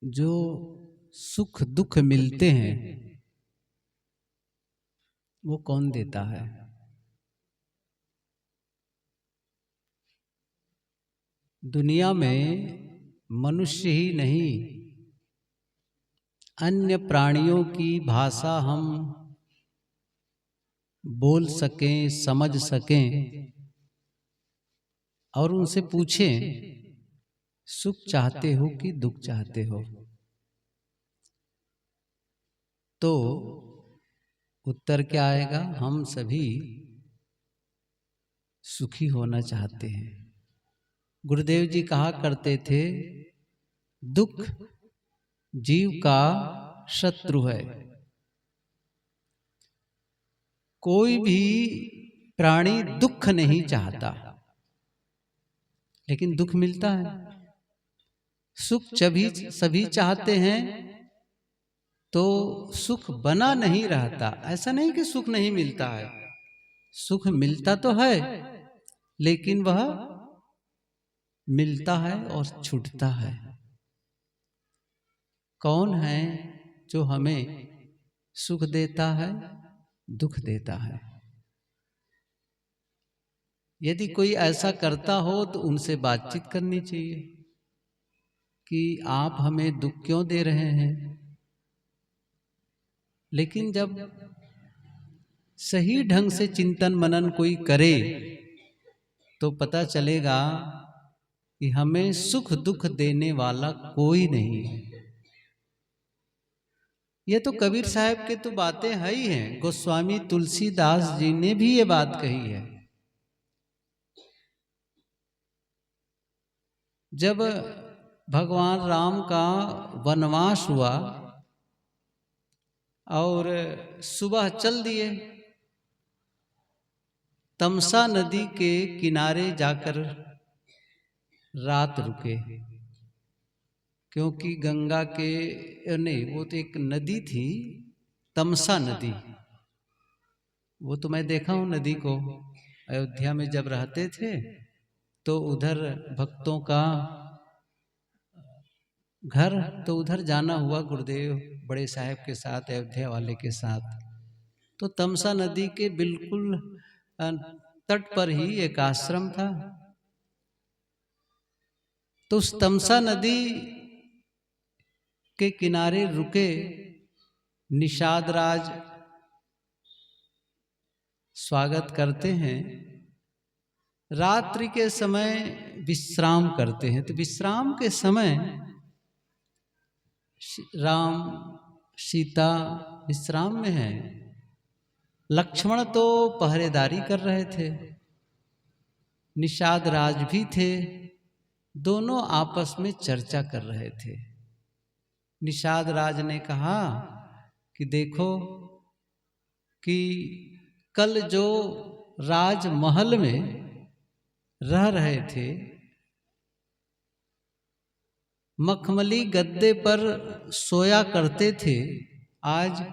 जो सुख दुख मिलते हैं वो कौन देता है? दुनिया में मनुष्य ही नहीं, अन्य प्राणियों की भाषा हम बोल सकें, समझ सकें और उनसे पूछें सुख चाहते हो कि दुख चाहते हो, तो उत्तर क्या आएगा? हम सभी सुखी होना चाहते हैं। गुरुदेव जी कहा करते थे, दुख जीव का शत्रु है। कोई भी प्राणी दुख नहीं चाहता, लेकिन दुख मिलता है। सुख सभी चाहते हैं, तो सुख बना नहीं रहता। ऐसा नहीं कि सुख नहीं मिलता है, सुख मिलता तो है, लेकिन वह मिलता है और छूटता है। कौन है जो हमें सुख देता है, दुख देता है? यदि कोई ऐसा करता हो तो उनसे बातचीत करनी चाहिए कि आप हमें दुख क्यों दे रहे हैं। लेकिन जब सही ढंग से चिंतन मनन कोई करे तो पता चलेगा कि हमें सुख दुख देने वाला कोई नहीं है। ये तो कबीर साहब के तो बातें है ही हैं। गोस्वामी तुलसीदास जी ने भी ये बात कही है। जब भगवान राम का वनवास हुआ और सुबह चल दिए, तमसा नदी के किनारे जाकर रात रुके, क्योंकि गंगा के नहीं, वो तो एक नदी थी, तमसा नदी। वो तो मैं देखा हूं नदी को, अयोध्या में जब रहते थे तो उधर भक्तों का घर, तो उधर जाना हुआ गुरुदेव बड़े साहब के साथ, अयोध्या वाले के साथ। तो तमसा नदी के बिल्कुल तट पर ही एक आश्रम था। तो उस तमसा नदी के किनारे रुके, निषाद राज स्वागत करते हैं। रात्रि के समय विश्राम करते हैं, तो विश्राम के समय राम सीता विश्राम में हैं। लक्ष्मण तो पहरेदारी कर रहे थे, निषाद राज भी थे। दोनों आपस में चर्चा कर रहे थे। निषाद राज ने कहा कि देखो कि कल जो राजमहल में रह रहे थे, मखमली गद्दे पर सोया करते थे, आज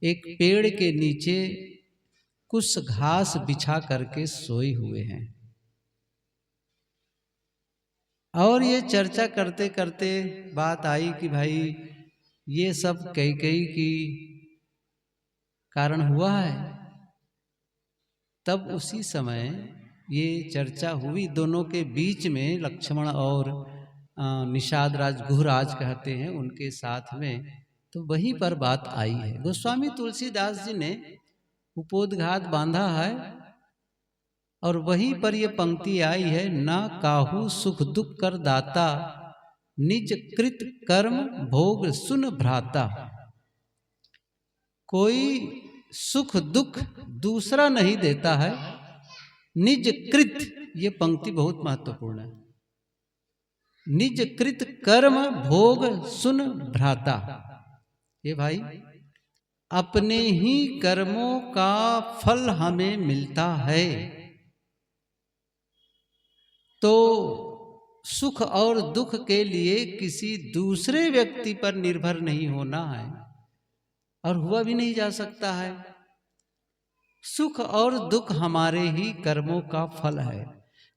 एक पेड़ के नीचे कुछ घास बिछा करके सोए हुए हैं। और ये चर्चा करते करते बात आई कि भाई ये सब कैकेयी की कारण हुआ है। तब उसी समय ये चर्चा हुई दोनों के बीच में, लक्ष्मण और निषाद राज, गुहराज कहते हैं, उनके साथ में। तो वहीं पर बात आई है। गोस्वामी तुलसीदास जी ने उपोद्घात बांधा है और वहीं पर ये पंक्ति आई है, ना काहू सुख दुख कर दाता, निज कृत कर्म भोग सुन भ्राता। कोई सुख दुख दूसरा नहीं देता है, निज कृत, ये पंक्ति बहुत महत्वपूर्ण है, निज कृत कर्म भोग सुन भ्राता। ये भाई अपने ही कर्मों का फल हमें मिलता है, तो सुख और दुख के लिए किसी दूसरे व्यक्ति पर निर्भर नहीं होना है, और हुआ भी नहीं जा सकता है। सुख और दुख हमारे ही कर्मों का फल है।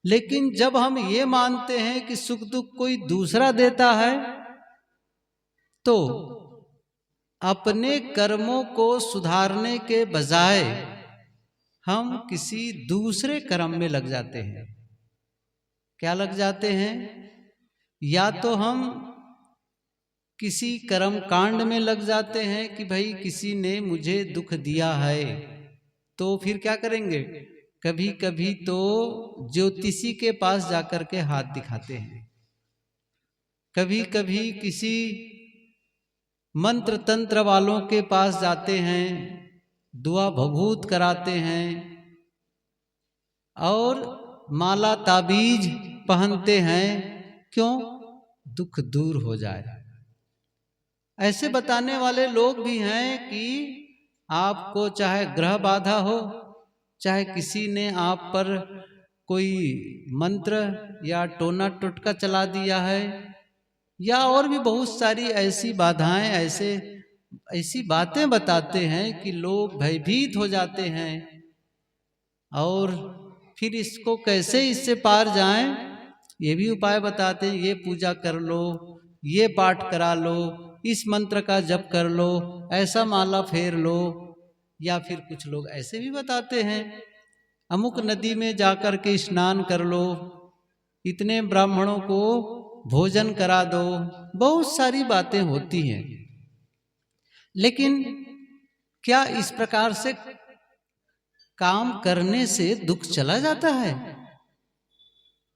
लेकिन जब हम ये मानते हैं कि सुख दुख कोई दूसरा देता है, तो अपने कर्मों को सुधारने के बजाय हम किसी दूसरे कर्म में लग जाते हैं। क्या लग जाते हैं? या तो हम किसी कर्म कांड में लग जाते हैं कि भाई किसी ने मुझे दुख दिया है, तो फिर क्या करेंगे? कभी कभी तो ज्योतिषी के पास जाकर के हाथ दिखाते हैं, कभी कभी किसी मंत्र तंत्र वालों के पास जाते हैं, दुआ भभूत कराते हैं और माला ताबीज पहनते हैं। क्यों? दुख दूर हो जाए। ऐसे बताने वाले लोग भी हैं कि आपको चाहे ग्रह बाधा हो, चाहे किसी ने आप पर कोई मंत्र या टोना टोटका चला दिया है, या और भी बहुत सारी ऐसी बाधाएं, ऐसी बातें बताते हैं कि लोग भयभीत हो जाते हैं और फिर इसको कैसे इससे पार जाएं, ये भी उपाय बताते हैं। ये पूजा कर लो, ये पाठ करा लो, इस मंत्र का जप कर लो, ऐसा माला फेर लो, या फिर कुछ लोग ऐसे भी बताते हैं अमुक नदी में जाकर के स्नान कर लो, इतने ब्राह्मणों को भोजन करा दो। बहुत सारी बातें होती हैं, लेकिन क्या इस प्रकार से काम करने से दुख चला जाता है?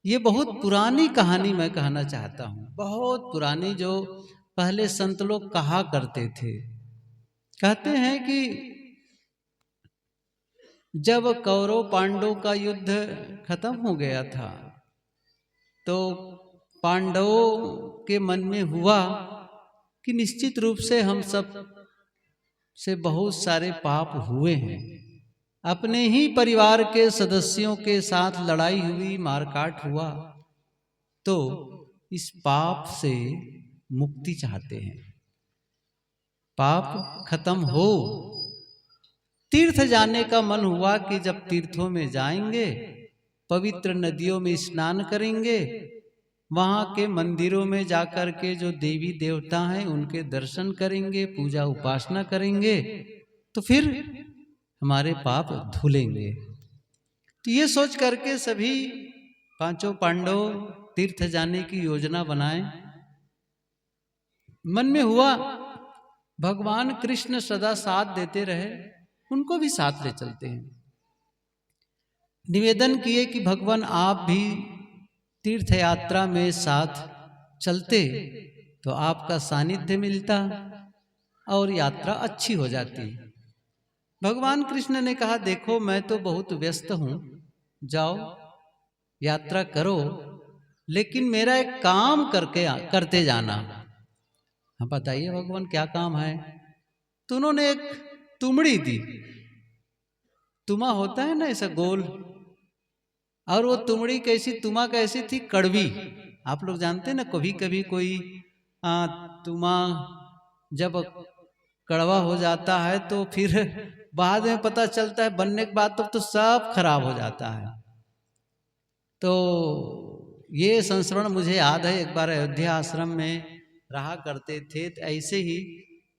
ये बहुत पुरानी कहानी मैं कहना चाहता हूं, बहुत पुरानी, जो पहले संत लोग कहा करते थे। कहते हैं कि जब कौरव पांडव का युद्ध खत्म हो गया था, तो पांडवों के मन में हुआ कि निश्चित रूप से हम सब से बहुत सारे पाप हुए हैं। अपने ही परिवार के सदस्यों के साथ लड़ाई हुई, मारकाट हुआ, तो इस पाप से मुक्ति चाहते हैं, पाप खत्म हो। तीर्थ जाने का मन हुआ कि जब तीर्थों में जाएंगे, पवित्र नदियों में स्नान करेंगे, वहां के मंदिरों में जाकर के जो देवी देवता हैं उनके दर्शन करेंगे, पूजा उपासना करेंगे, तो फिर हमारे पाप धुलेंगे। तो ये सोच करके सभी पांचों पांडव तीर्थ जाने की योजना बनाए। मन में हुआ भगवान कृष्ण सदा साथ देते रहे, उनको भी साथ ले चलते हैं। निवेदन किए कि भगवान आप भी तीर्थ यात्रा में साथ चलते तो आपका सानिध्य मिलता और यात्रा अच्छी हो जाती। भगवान कृष्ण ने कहा, देखो मैं तो बहुत व्यस्त हूं, जाओ यात्रा करो, लेकिन मेरा एक काम करते जाना। हाँ बताइए भगवान क्या काम है? तो उन्होंने एक तुमड़ी दी। तुमा होता है ना ऐसा गोल, और वो तुमड़ी कैसी, तुमा कैसी थी? कड़वी। आप लोग जानते हैं ना, कभी कभी कोई तुमा जब कड़वा हो जाता है तो फिर बाद में पता चलता है, बनने के बाद तो सब खराब हो जाता है। तो ये संस्मरण मुझे याद है, एक बार अयोध्या आश्रम में रहा करते थे, तो ऐसे ही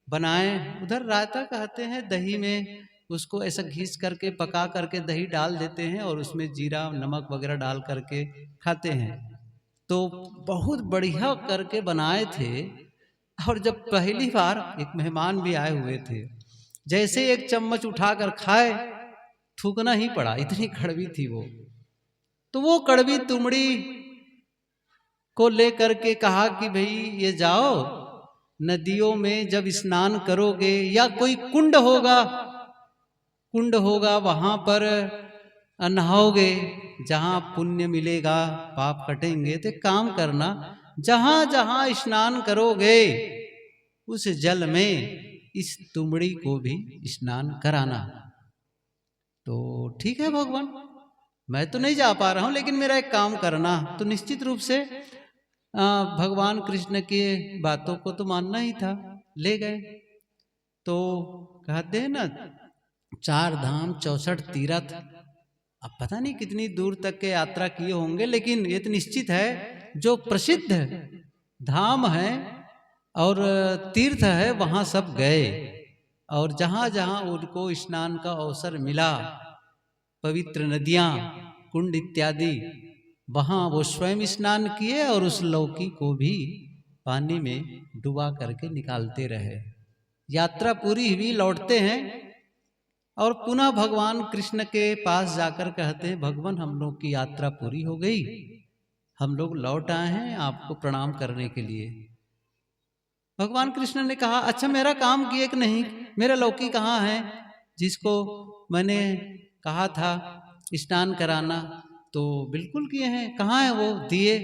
बनाए। उधर रायता कहते हैं, दही में उसको ऐसा घिस करके पका करके दही डाल देते हैं और उसमें जीरा नमक वगैरह डाल करके खाते हैं। तो बहुत बढ़िया करके बनाए थे। और जब पहली बार एक मेहमान भी आए हुए थे, जैसे एक चम्मच उठाकर खाए, थूकना ही पड़ा, इतनी कड़वी थी वो। तो वो कड़वी तुमड़ी को लेकर के कहा कि भाई ये जाओ, नदियों में जब स्नान करोगे या कोई कुंड होगा वहां पर नहाओगे, जहां पुण्य मिलेगा, पाप कटेंगे। तो काम करना, जहां जहां स्नान करोगे उस जल में इस तुमड़ी को भी स्नान कराना। तो ठीक है भगवान, मैं तो नहीं जा पा रहा हूं, लेकिन मेरा एक काम करना। तो निश्चित रूप से भगवान कृष्ण की बातों को तो मानना ही था, ले गए। तो कहते हैं ना, 4 धाम 64 तीर्थ, अब पता नहीं कितनी दूर तक के यात्रा किए होंगे, लेकिन ये तो निश्चित है जो प्रसिद्ध धाम है और तीर्थ है वहाँ सब गए, और जहाँ जहाँ उनको स्नान का अवसर मिला, पवित्र नदियाँ, कुंड इत्यादि, वहाँ वो स्वयं स्नान किए और उस लौकी को भी पानी में डुबा करके निकालते रहे। यात्रा पूरी हुई, लौटते हैं और पुनः भगवान कृष्ण के पास जाकर कहते हैं, भगवान हम लोग की यात्रा पूरी हो गई, हम लोग लौट आए हैं आपको प्रणाम करने के लिए। भगवान कृष्ण ने कहा, अच्छा मेरा काम किए कि नहीं, मेरा लौकी कहाँ है जिसको मैंने कहा था स्नान कराना? तो बिल्कुल किए हैं, कहाँ है वो, दिए।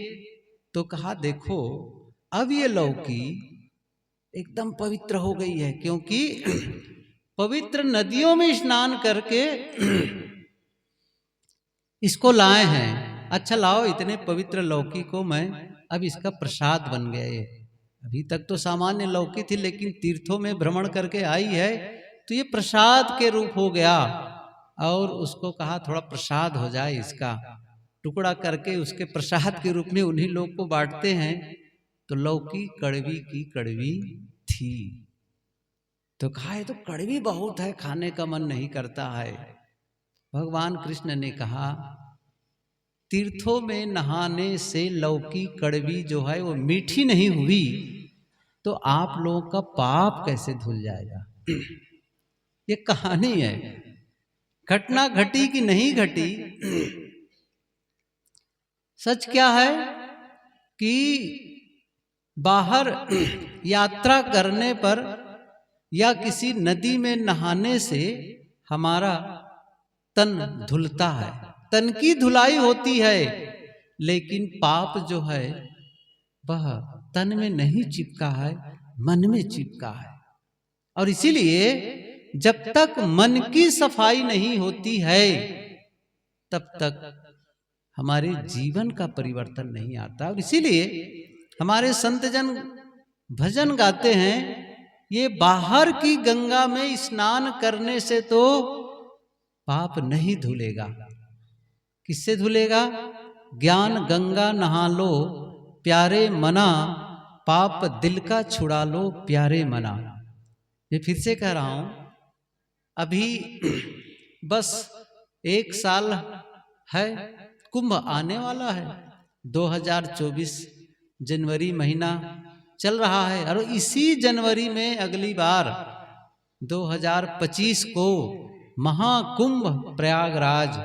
तो कहा देखो अब ये लौकी एकदम पवित्र हो गई है, क्योंकि पवित्र नदियों में स्नान करके इसको लाए हैं। अच्छा लाओ, इतने पवित्र लौकी को मैं अब इसका प्रसाद बन गए। अभी तक तो सामान्य लौकी थी, लेकिन तीर्थों में भ्रमण करके आई है तो ये प्रसाद के रूप हो गया। और उसको कहा थोड़ा प्रसाद हो जाए, इसका टुकड़ा करके उसके प्रसाद के रूप में उन्हीं लोग को बांटते हैं। तो लौकी कड़वी की कड़वी थी, तो खाए तो कड़वी बहुत है, खाने का मन नहीं करता है। भगवान कृष्ण ने कहा, तीर्थों में नहाने से लौकी कड़वी जो है वो मीठी नहीं हुई, तो आप लोगों का पाप कैसे धुल जाएगा? ये कहानी है, घटना घटी कि नहीं घटी। सच क्या है कि बाहर यात्रा करने पर या किसी नदी में नहाने से हमारा तन धुलता है, तन की धुलाई होती है, लेकिन पाप जो है वह तन में नहीं चिपका है, मन में चिपका है। और इसीलिए जब तक मन की सफाई नहीं होती है तब तक हमारे जीवन का परिवर्तन नहीं आता। और इसीलिए हमारे संत जन भजन गाते हैं, ये बाहर की गंगा में स्नान करने से तो पाप नहीं धुलेगा। किससे धुलेगा? ज्ञान गंगा नहा लो प्यारे मना, पाप दिल का छुड़ा लो प्यारे मना। ये फिर से कह रहा हूं, अभी बस 1 साल है, कुंभ आने वाला है, 2024 जनवरी महीना चल रहा है, और इसी जनवरी में अगली बार 2025 को महाकुंभ प्रयागराज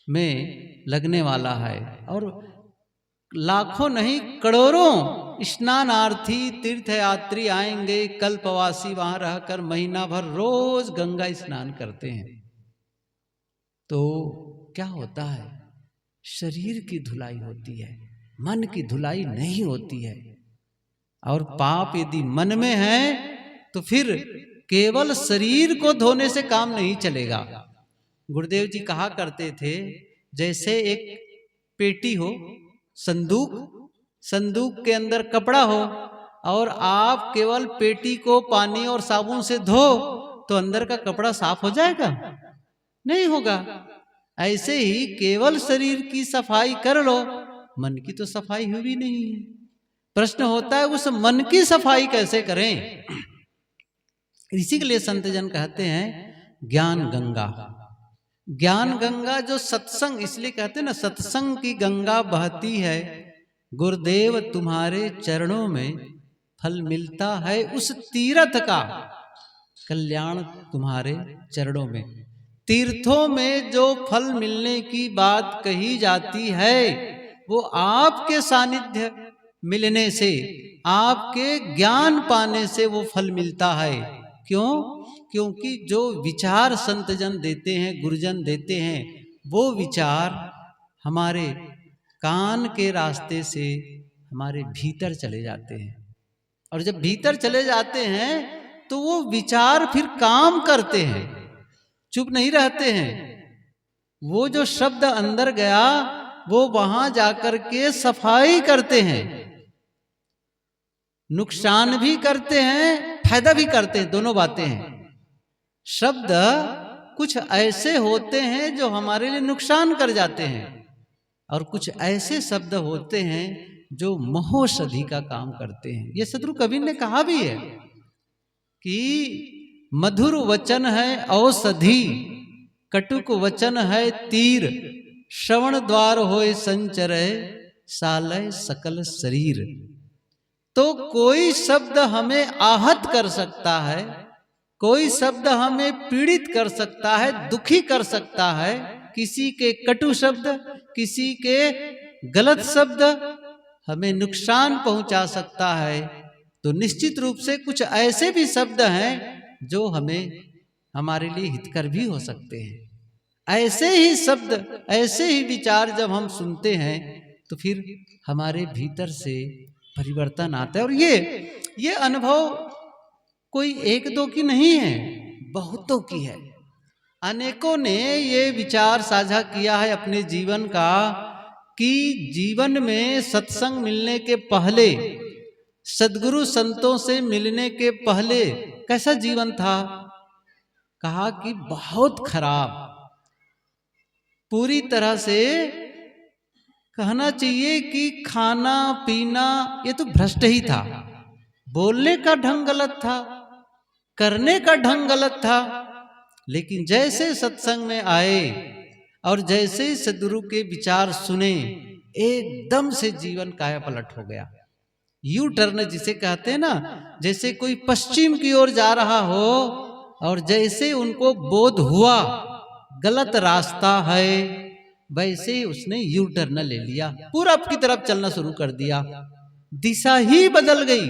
में लगने वाला है। और लाखों नहीं करोड़ों स्नानार्थी तीर्थयात्री आएंगे, कल्पवासी वहां रहकर महीना भर रोज गंगा स्नान करते हैं। तो क्या होता है? शरीर की धुलाई होती है, मन की धुलाई नहीं होती है। और पाप यदि मन में है तो फिर केवल शरीर को धोने से काम नहीं चलेगा। गुरुदेव जी कहा करते थे, जैसे एक पेटी हो, संदूक, संदूक के अंदर कपड़ा हो, और आप केवल पेटी को पानी और साबुन से धो तो अंदर का कपड़ा साफ हो जाएगा? नहीं होगा। ऐसे ही केवल शरीर की सफाई कर लो, मन की तो सफाई हुई नहीं है। प्रश्न होता है उस मन की सफाई कैसे करें? इसी के लिए संत जन कहते हैं ज्ञान गंगा। ज्ञान गंगा जो सत्संग, इसलिए कहते हैं ना, सत्संग की गंगा बहती है, गुरुदेव तुम्हारे चरणों में फल मिलता है उस तीर्थ का, कल्याण तुम्हारे चरणों में। तीर्थों में जो फल मिलने की बात कही जाती है वो आपके सानिध्य मिलने से, आपके ज्ञान पाने से वो फल मिलता है। क्यों? क्योंकि जो विचार संत जन देते हैं, गुरुजन देते हैं, वो विचार हमारे कान के रास्ते से हमारे भीतर चले जाते हैं, और जब भीतर चले जाते हैं तो वो विचार फिर काम करते हैं, चुप नहीं रहते हैं। वो जो शब्द अंदर गया वो वहां जाकर के सफाई करते हैं, नुकसान भी करते हैं, फायदा भी करते हैं, दोनों बातें हैं। शब्द कुछ ऐसे होते हैं जो हमारे लिए नुकसान कर जाते हैं, और कुछ ऐसे शब्द होते हैं जो महौषधि का काम करते हैं। ये सदगुरु कबीर ने कहा भी है कि मधुर वचन है औषधि, कटुक वचन है तीर, श्रवण द्वार होए संचरय, सालय सकल शरीर। तो कोई शब्द हमें आहत कर सकता है, कोई शब्द हमें पीड़ित कर सकता है, दुखी कर सकता है। किसी के कटु शब्द, किसी के गलत शब्द हमें नुकसान पहुंचा सकता है। तो निश्चित रूप से कुछ ऐसे भी शब्द हैं जो हमें हमारे लिए हितकर भी हो सकते हैं। ऐसे ही शब्द, ऐसे ही विचार जब हम सुनते हैं तो फिर हमारे भीतर से परिवर्तन आता है। और ये अनुभव कोई एक दो की नहीं है, बहुतों की है। अनेकों ने ये विचार साझा किया है अपने जीवन का कि जीवन में सत्संग मिलने के पहले, सद्गुरु संतों से मिलने के पहले कैसा जीवन था। कहा कि बहुत खराब, पूरी तरह से कहना चाहिए कि खाना पीना ये तो भ्रष्ट ही था। बोलने का ढंग गलत था, करने का ढंग गलत था। लेकिन जैसे सत्संग में आए और जैसे सद्गुरु के विचार सुने, एकदम से जीवन काया पलट हो गया। यू टर्न जिसे कहते हैं ना, जैसे कोई पश्चिम की ओर जा रहा हो और जैसे उनको बोध हुआ गलत रास्ता है, वैसे ही उसने यू टर्न ले लिया, पूरब की तरफ चलना शुरू कर दिया। दिशा ही बदल गई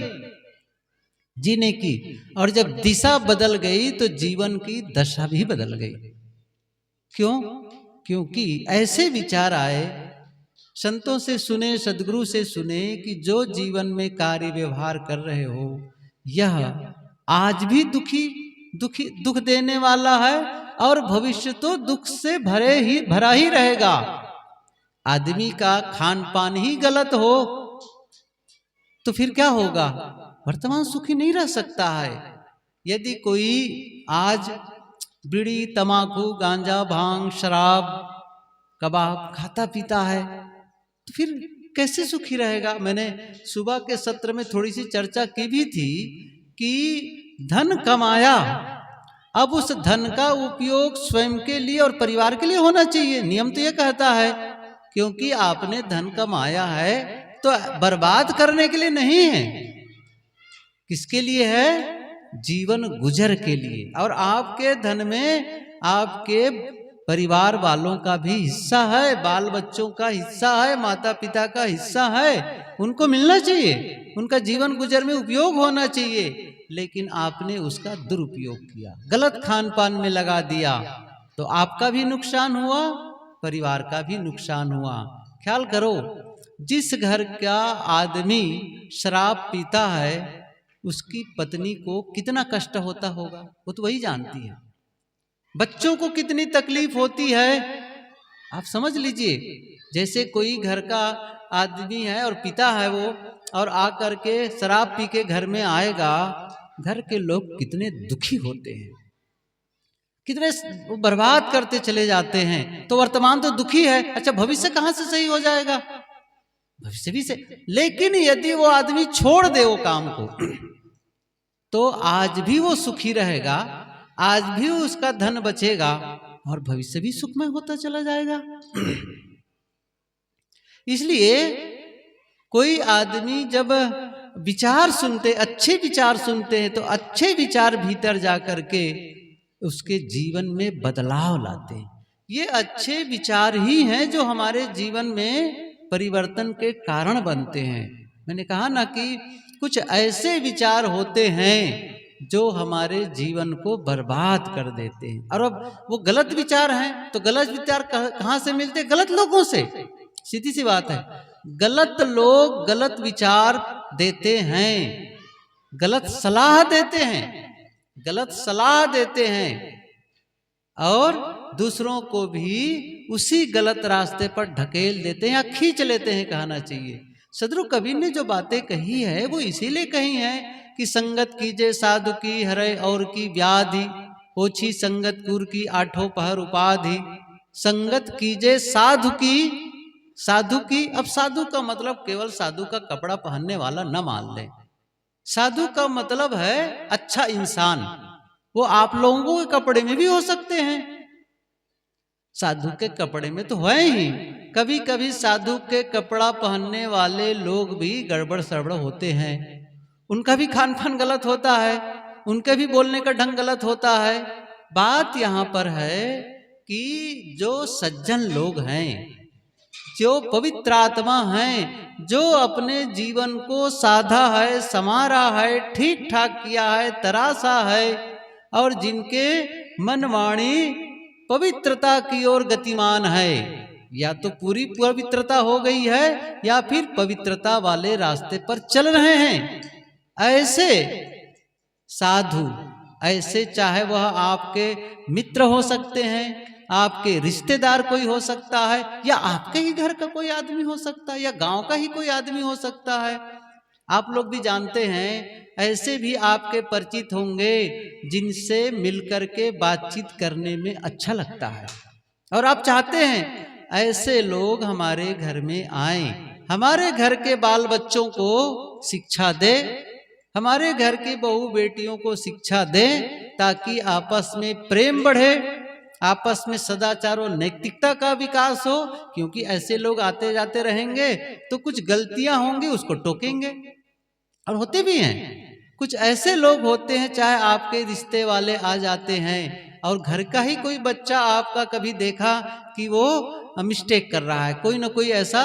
जीने की। और जब दिशा बदल गई तो जीवन की दशा भी बदल गई। क्यों? क्योंकि ऐसे विचार आए, संतों से सुने, सद्गुरु से सुने कि जो जीवन में कार्य व्यवहार कर रहे हो यह आज भी दुख देने वाला है और भविष्य तो दुख से भरा ही रहेगा। आदमी का खान पान ही गलत हो तो फिर क्या होगा? वर्तमान सुखी नहीं रह सकता है। यदि कोई आज बीड़ी, तमाकू, गांजा, भांग, शराब, कबाब खाता पीता है तो फिर कैसे सुखी रहेगा? मैंने सुबह के सत्र में थोड़ी सी चर्चा की भी थी कि धन कमाया, अब उस धन का उपयोग स्वयं के लिए और परिवार के लिए होना चाहिए। नियम तो ये कहता है, क्योंकि आपने धन कमाया है तो बर्बाद करने के लिए नहीं है। किसके लिए है? जीवन गुजर के लिए। और आपके धन में आपके परिवार वालों का भी हिस्सा है, बाल बच्चों का हिस्सा है, माता पिता का हिस्सा है। उनको मिलना चाहिए, उनका जीवन गुजर में उपयोग होना चाहिए। लेकिन आपने उसका दुरुपयोग किया, गलत खान पान में लगा दिया, तो आपका भी नुकसान हुआ, परिवार का भी नुकसान हुआ। ख्याल करो, जिस घर का आदमी शराब पीता है उसकी पत्नी को कितना कष्ट होता होगा, वो तो वही जानती है। बच्चों को कितनी तकलीफ होती है आप समझ लीजिए। जैसे कोई घर का आदमी है और पिता है वो, और आकर के शराब पी के घर में आएगा, घर के लोग कितने दुखी होते हैं, कितने बर्बाद करते चले जाते हैं। तो वर्तमान तो दुखी है, अच्छा भविष्य कहां से सही हो जाएगा? भविष्य भी से। लेकिन यदि वो आदमी छोड़ दे वो काम को तो आज भी वो सुखी रहेगा, आज भी उसका धन बचेगा और भविष्य भी सुखमय होता चला जाएगा। इसलिए कोई आदमी जब विचार सुनते, अच्छे विचार सुनते हैं, तो अच्छे विचार भीतर जाकर के उसके जीवन में बदलाव लाते हैं। ये अच्छे विचार ही हैं जो हमारे जीवन में परिवर्तन के कारण बनते हैं। मैंने कहा ना कि कुछ ऐसे विचार होते हैं जो हमारे जीवन को बर्बाद कर देते हैं। और अब वो गलत विचार हैं, तो गलत विचार कहाँ से मिलते हैं? गलत लोगों से। सीधी सी बात है, गलत लोग गलत विचार देते हैं, गलत सलाह देते हैं, गलत सलाह देते हैं और दूसरों को भी उसी गलत रास्ते पर ढकेल देते हैं या खींच लेते हैं, कहना चाहिए। सद्गुरु कबीर ने जो बातें कही है वो इसीलिए कही है कि संगत कीजे साधु की हरे और की व्याधि, ओछी संगत कुर की आठों पहर उपाधि। संगत कीजे साधु की साधु की, अब साधु का मतलब केवल साधु का कपड़ा पहनने वाला न मान ले। साधु का मतलब है अच्छा इंसान। वो आप लोगों के कपड़े में भी हो सकते हैं, साधु के कपड़े में तो है ही। कभी कभी साधु के कपड़ा पहनने वाले लोग भी गड़बड़ सड़बड़ होते हैं, उनका भी खान पान गलत होता है, उनके भी बोलने का ढंग गलत होता है। बात यहाँ पर है कि जो सज्जन लोग हैं, जो पवित्र आत्मा हैं, जो अपने जीवन को साधा है, संवारा है, ठीक ठाक किया है, तराशा है, और जिनके मन वाणी पवित्रता की ओर गतिमान है, या तो पूरी पवित्रता हो गई है या फिर पवित्रता वाले रास्ते पर चल रहे हैं, ऐसे साधु, ऐसे चाहे वह आपके मित्र हो सकते हैं, आपके रिश्तेदार कोई हो सकता है, या आपके ही घर का कोई आदमी हो सकता है, या गांव का ही कोई आदमी हो सकता है। आप लोग भी जानते हैं, ऐसे भी आपके परिचित होंगे जिनसे मिलकर के बातचीत करने में अच्छा लगता है, और आप चाहते हैं ऐसे लोग हमारे घर में आए, हमारे घर के बाल बच्चों को शिक्षा दे, हमारे घर की बहू बेटियों को शिक्षा दे, ताकि आपस में प्रेम बढ़े, आपस में सदाचार और नैतिकता का विकास हो। क्योंकि ऐसे लोग आते जाते रहेंगे तो कुछ गलतियां होंगी, उसको टोकेंगे, और होते भी हैं। कुछ ऐसे लोग होते हैं, चाहे आपके रिश्ते वाले आ जाते हैं और घर का ही कोई बच्चा आपका कभी देखा कि वो मिस्टेक कर रहा है, कोई ना कोई ऐसा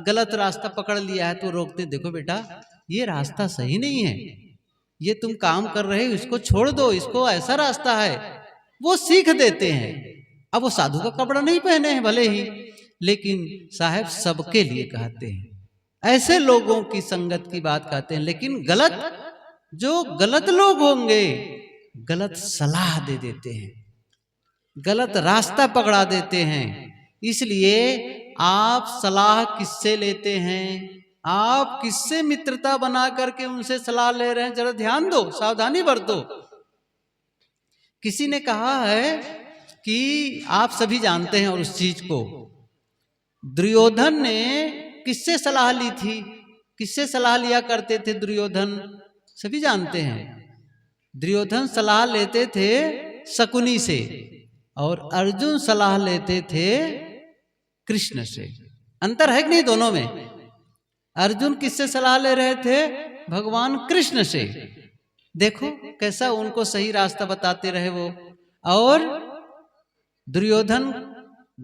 गलत रास्ता पकड़ लिया है, तो रोकते, देखो बेटा ये रास्ता सही नहीं है, ये तुम काम कर रहे हो इसको छोड़ दो, इसको ऐसा रास्ता है, वो सीख देते हैं। अब वो साधु का कपड़ा नहीं पहने हैं भले ही, लेकिन साहब सबके लिए कहते हैं, ऐसे लोगों की संगत की बात कहते हैं। लेकिन गलत, जो गलत लोग होंगे गलत सलाह दे देते हैं, गलत रास्ता पकड़ा देते हैं। इसलिए आप सलाह किससे लेते हैं, आप किससे मित्रता बना करके उनसे सलाह ले रहे हैं, जरा ध्यान दो, सावधानी बरतो। किसी ने कहा है कि आप सभी जानते हैं और उस चीज को, दुर्योधन ने किससे सलाह ली थी, किससे सलाह लिया करते थे दुर्योधन, सभी जानते हैं। दुर्योधन सलाह लेते थे शकुनी से, और अर्जुन सलाह लेते थे कृष्ण से। अंतर है कि नहीं दोनों में? अर्जुन किससे सलाह ले रहे थे? भगवान कृष्ण से। देखो कैसा उनको सही रास्ता बताते रहे वो। और दुर्योधन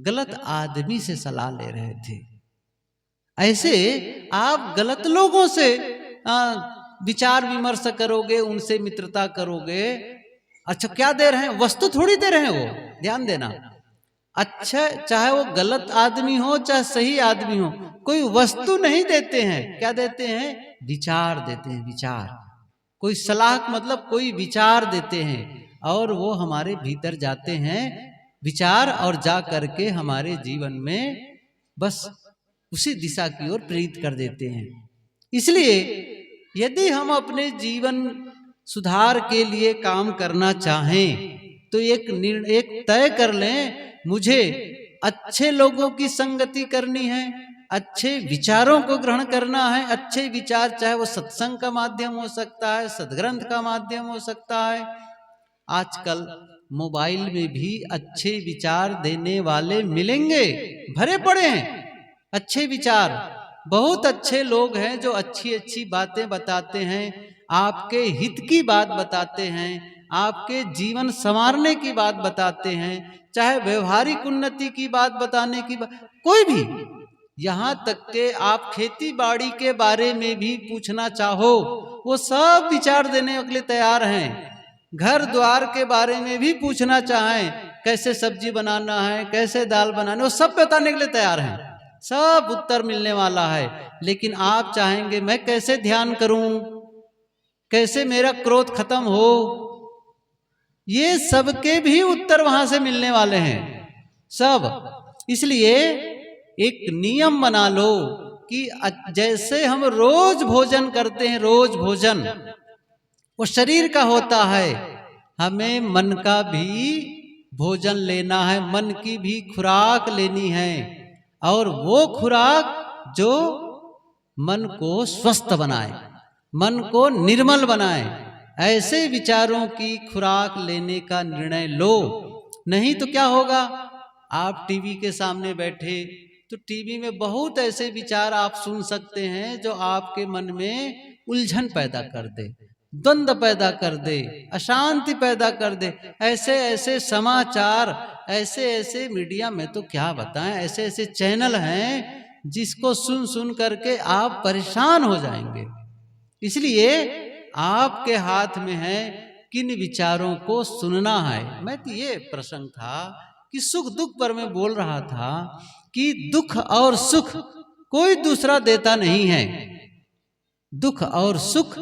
गलत आदमी से सलाह ले रहे थे। ऐसे आप गलत लोगों से विचार विमर्श करोगे, उनसे मित्रता करोगे, अच्छा क्या दे रहे हैं? वस्तु थोड़ी दे रहे हैं वो, ध्यान देना। अच्छा, चाहे वो गलत आदमी हो चाहे सही आदमी हो, कोई वस्तु नहीं देते हैं, क्या देते हैं? विचार देते हैं, विचार। कोई सलाह मतलब कोई विचार देते हैं, और वो हमारे भीतर जाते हैं विचार, और जा करके हमारे जीवन में बस उसी दिशा की ओर प्रेरित कर देते हैं। इसलिए यदि हम अपने जीवन सुधार के लिए काम करना चाहें तो एक तय कर लें, मुझे अच्छे लोगों की संगति करनी है, अच्छे विचारों को ग्रहण करना है। अच्छे विचार चाहे वो सत्संग का माध्यम हो सकता है, सदग्रंथ का माध्यम हो सकता है। आजकल मोबाइल में भी अच्छे विचार देने वाले मिलेंगे, भरे पड़े हैं अच्छे विचार। बहुत अच्छे लोग हैं जो अच्छी अच्छी बातें बताते हैं, आपके हित की बात बताते हैं, आपके जीवन संवारने की बात बताते हैं, चाहे व्यवहारिक उन्नति की बात बताने की बात, कोई भी, यहाँ तक के आप खेती बाड़ी के बारे में भी पूछना चाहो वो सब विचार देने के लिए तैयार हैं। घर द्वार के बारे में भी पूछना चाहें, कैसे सब्जी बनाना है, कैसे दाल बनाना, वो सब बताने के लिए तैयार हैं, सब उत्तर मिलने वाला है। लेकिन आप चाहेंगे मैं कैसे ध्यान करूं, कैसे मेरा क्रोध खत्म हो, ये सबके भी उत्तर वहां से मिलने वाले हैं सब। इसलिए एक नियम बना लो कि जैसे हम रोज भोजन करते हैं, रोज भोजन वो शरीर का होता है, हमें मन का भी भोजन लेना है, मन की भी खुराक लेनी है। और वो खुराक जो मन को स्वस्थ बनाए, मन को निर्मल बनाए, ऐसे विचारों की खुराक लेने का निर्णय लो। नहीं तो क्या होगा, आप टीवी के सामने बैठे तो टीवी में बहुत ऐसे विचार आप सुन सकते हैं जो आपके मन में उलझन पैदा कर दे, द्वंद्व पैदा कर दे, अशांति पैदा कर दे। ऐसे ऐसे समाचार, ऐसे ऐसे मीडिया में तो क्या बताएं, ऐसे ऐसे चैनल हैं जिसको सुन सुन करके आप परेशान हो जाएंगे। इसलिए आपके हाथ में है किन विचारों को सुनना है। मैं तो ये प्रसंग था कि सुख दुख पर मैं बोल रहा था कि दुख और सुख कोई दूसरा देता नहीं है। दुख और सुख